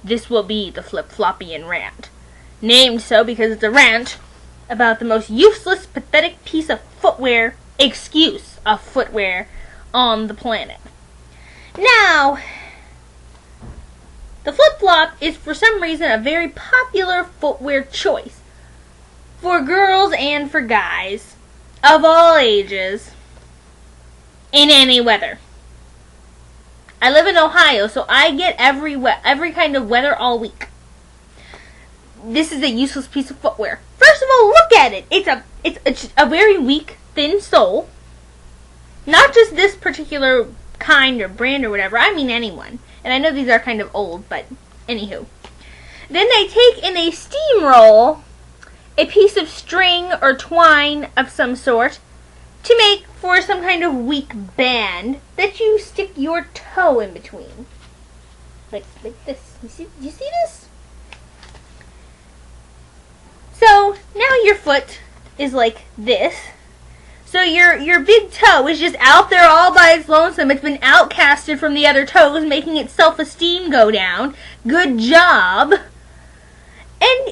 this will be the Flip-Flopian Rant. Named so because it's a rant about the most useless, pathetic piece of footwear, excuse of footwear, on the planet. Now, the flip-flop is for some reason a very popular footwear choice for girls and for guys of all ages in any weather. I live in Ohio, so I get every kind of weather all week. This is a useless piece of footwear. First of all, look at it. It's a very weak, thin sole. Not just this particular kind or brand or whatever. I mean anyone. And I know these are kind of old, but anywho. Then they take in a steamroll a piece of string or twine of some sort to make for some kind of weak band that you stick your toe in between. Like this. Do you see this? So now your foot is like this. So your big toe is just out there all by its lonesome. It's been outcasted from the other toes, making its self-esteem go down. Good job. And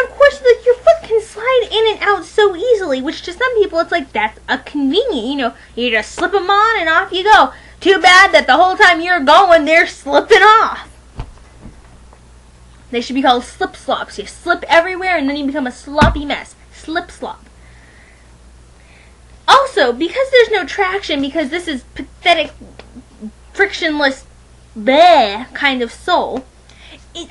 of course, like, your foot can slide in and out so easily, which to some people it's like that's a convenient. You just slip them on and off you go. Too bad that the whole time you're going, they're slipping off. They should be called slip-slops. You slip everywhere and then you become a sloppy mess. Slip-slop. Also, because there's no traction, because this is pathetic, frictionless, bleh kind of sole,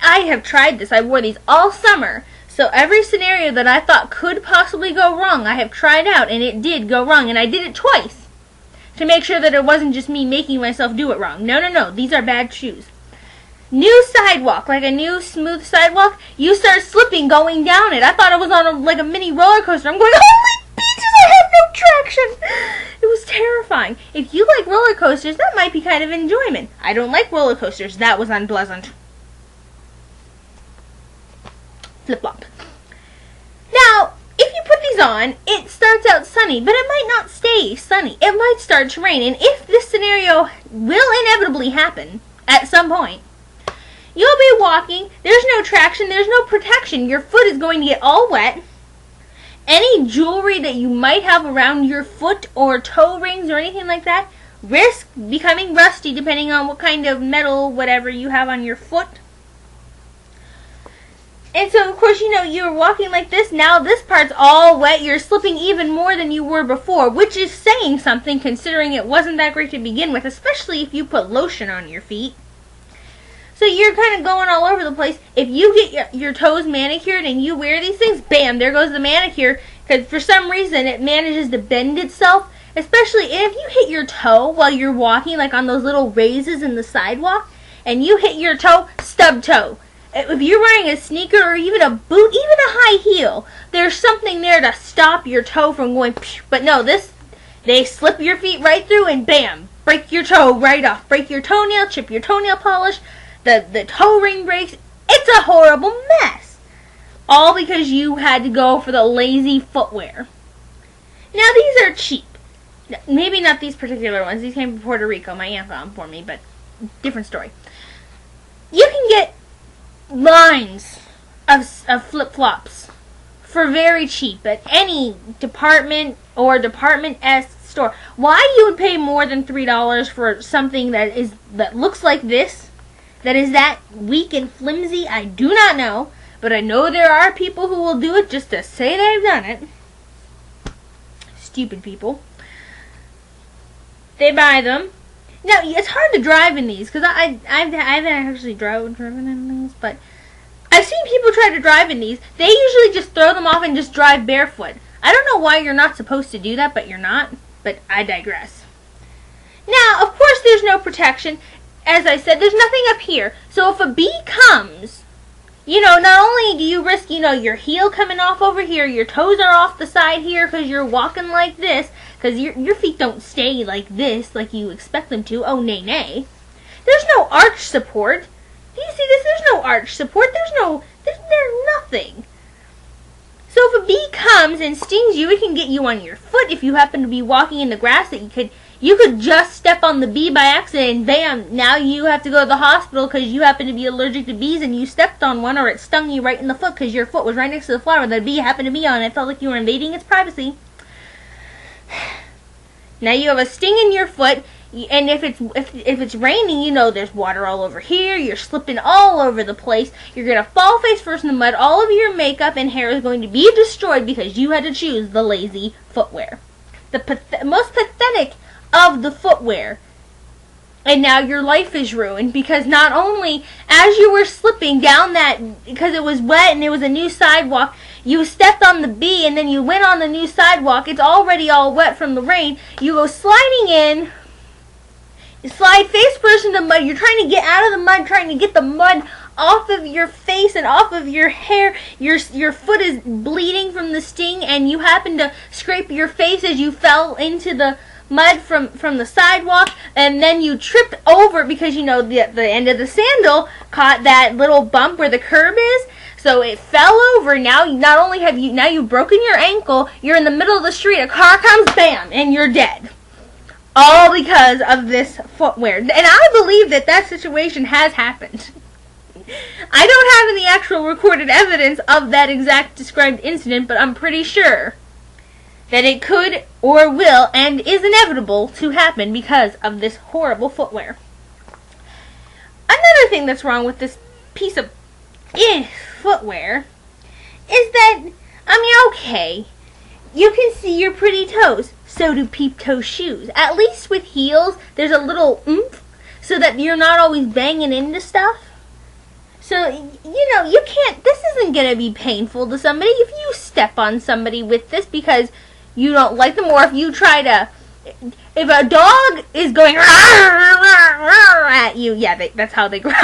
I have tried this. I wore these all summer. So every scenario that I thought could possibly go wrong, I have tried out, and it did go wrong. And I did it twice to make sure that it wasn't just me making myself do it wrong. No. These are bad shoes. New sidewalk, like a new smooth sidewalk, you start slipping going down it. I thought I was on like a mini roller coaster. I'm going, holy beaches, I have no traction. It was terrifying. If you like roller coasters, that might be kind of enjoyment. I don't like roller coasters. That was unpleasant. Flip-flop. Now, if you put these on, it starts out sunny, but it might not stay sunny. It might start to rain, and if this scenario will inevitably happen at some point, you'll be walking, there's no traction, there's no protection. Your foot is going to get all wet. Any jewelry that you might have around your foot or toe rings or anything like that risk becoming rusty depending on what kind of metal, whatever you have on your foot. And so, of course, you're walking like this. Now this part's all wet. You're slipping even more than you were before, which is saying something considering it wasn't that great to begin with, especially if you put lotion on your feet. So you're kind of going all over the place. If you get your toes manicured and you wear these things, bam, there goes the manicure. Because for some reason it manages to bend itself. Especially if you hit your toe while you're walking, like on those little raises in the sidewalk. And you hit your toe, stub toe. If you're wearing a sneaker or even a boot, even a high heel, there's something there to stop your toe from going. Phew. But no, they slip your feet right through and bam, break your toe right off. Break your toenail, chip your toenail polish. The toe ring breaks. It's a horrible mess. All because you had to go for the lazy footwear. Now, these are cheap. Maybe not these particular ones. These came from Puerto Rico. My aunt got them for me, but different story. You can get lines of flip-flops for very cheap at any department or department-esque store. Why you would pay more than $3 for something that looks like this? That is that weak and flimsy, I do not know. But I know there are people who will do it just to say they've done it. Stupid people. They buy them. Now, it's hard to drive in these, because I haven't actually driven in these, but I've seen people try to drive in these. They usually just throw them off and just drive barefoot. I don't know why you're not supposed to do that, but you're not. But I digress. Now, of course, there's no protection. As I said, there's nothing up here. So if a bee comes, not only do you risk, your heel coming off over here, your toes are off the side here because you're walking like this, because your feet don't stay like this, like you expect them to. Oh, nay. There's no arch support. Do you see this? There's no arch support. There's nothing. So if a bee comes and stings you, it can get you on your foot if you happen to be walking in the grass that You could just step on the bee by accident and bam, now you have to go to the hospital because you happen to be allergic to bees and you stepped on one, or it stung you right in the foot because your foot was right next to the flower that the bee happened to be on. It felt like you were invading its privacy. Now you have a sting in your foot, and if it's raining, you know there's water all over here, you're slipping all over the place, you're going to fall face first in the mud, all of your makeup and hair is going to be destroyed because you had to choose the lazy footwear. The most pathetic of the footwear. And now your life is ruined because not only as you were slipping down that, because it was wet and it was a new sidewalk, you stepped on the bee and then you went on the new sidewalk, it's already all wet from the rain, you go sliding in, you slide face first in the mud, you're trying to get out of the mud, trying to get the mud off of your face and off of your hair, your foot is bleeding from the sting and you happen to scrape your face as you fell into the mud from the sidewalk, and then you tripped over because you know the end of the sandal caught that little bump where the curb is, so it fell over. Now not only have you've broken your ankle, you're in the middle of the street, a car comes, bam, and you're dead. All because of this footwear. And I believe that situation has happened. I don't have any actual recorded evidence of that exact described incident, but I'm pretty sure that it could or will and is inevitable to happen because of this horrible footwear. Another thing that's wrong with this piece of footwear is that, okay, you can see your pretty toes. So do peep-toe shoes. At least with heels, there's a little oomph so that you're not always banging into stuff. So, you can't, this isn't going to be painful to somebody if you step on somebody with this because you don't like them, or if you try to, if a dog is going at you, yeah, that's how they growl,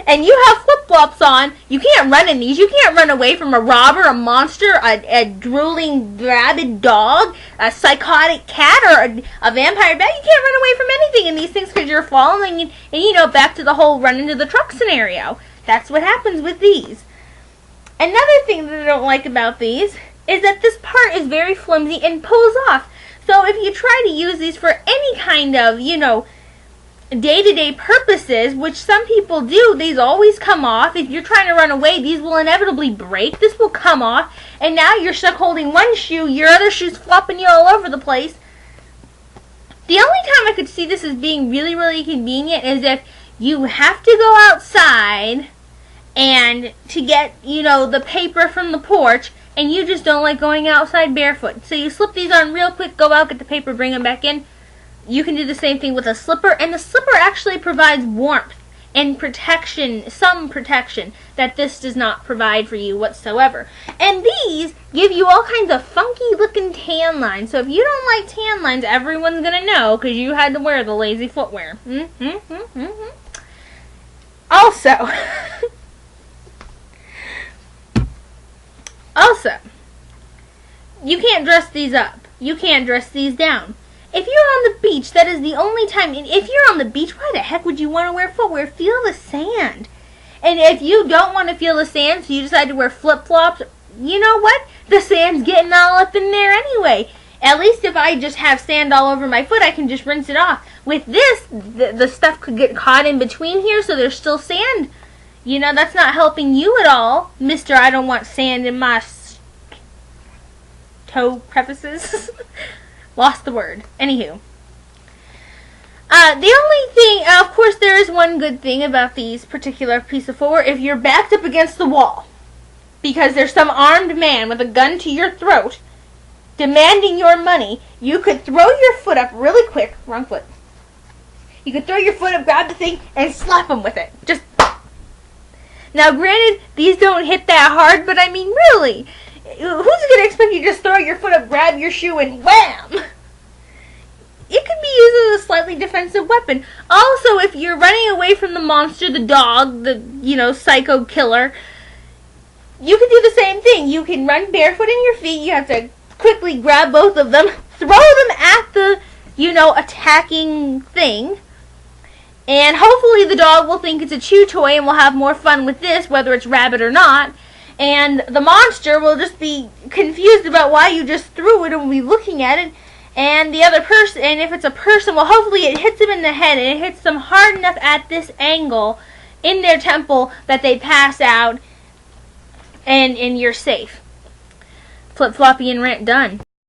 and you have flip-flops on, you can't run in these, you can't run away from a robber, a monster, a drooling, rabid dog, a psychotic cat, or a vampire bat, you can't run away from anything in these things because you're falling, and back to the whole run into the truck scenario. That's what happens with these. Another thing that I don't like about these is that this part is very flimsy and pulls off. So if you try to use these for any kind of, day-to-day purposes, which some people do, these always come off. If you're trying to run away, these will inevitably break. This will come off, and now you're stuck holding one shoe, your other shoe's flopping you all over the place. The only time I could see this as being really, really convenient is if you have to go outside and to get, the paper from the porch, and you just don't like going outside barefoot. So you slip these on real quick, go out, get the paper, bring them back in. You can do the same thing with a slipper, and the slipper actually provides warmth and protection, some protection, that this does not provide for you whatsoever. And these give you all kinds of funky looking tan lines. So if you don't like tan lines, everyone's going to know because you had to wear the lazy footwear. Also, you can't dress these up. You can't dress these down. If you're on the beach, that is the only time. And if you're on the beach, why the heck would you want to wear footwear? Feel the sand. And if you don't want to feel the sand, so you decide to wear flip-flops, you know what? The sand's getting all up in there anyway. At least if I just have sand all over my foot, I can just rinse it off. With this, the stuff could get caught in between here, so there's still sand. That's not helping you at all, Mr. I don't want sand in my toe crevices. Lost the word. Anywho. The only thing, of course, there is one good thing about these particular piece of footwear. If you're backed up against the wall, because there's some armed man with a gun to your throat, demanding your money, you could throw your foot up really quick. Wrong foot. You could throw your foot up, grab the thing, and slap him with it. Just. Now, granted, these don't hit that hard, but I mean, really, who's going to expect you to just throw your foot up, grab your shoe, and wham! It could be used as a slightly defensive weapon. Also, if you're running away from the monster, the dog, the, psycho killer, you can do the same thing. You can run barefoot in your feet. You have to quickly grab both of them, throw them at the, attacking thing. And hopefully the dog will think it's a chew toy and will have more fun with this, whether it's rabbit or not. And the monster will just be confused about why you just threw it and will be looking at it. And the other person, and if it's a person, well, hopefully it hits them in the head, and it hits them hard enough at this angle in their temple that they pass out, and you're safe. Flip-Flopian Rant done.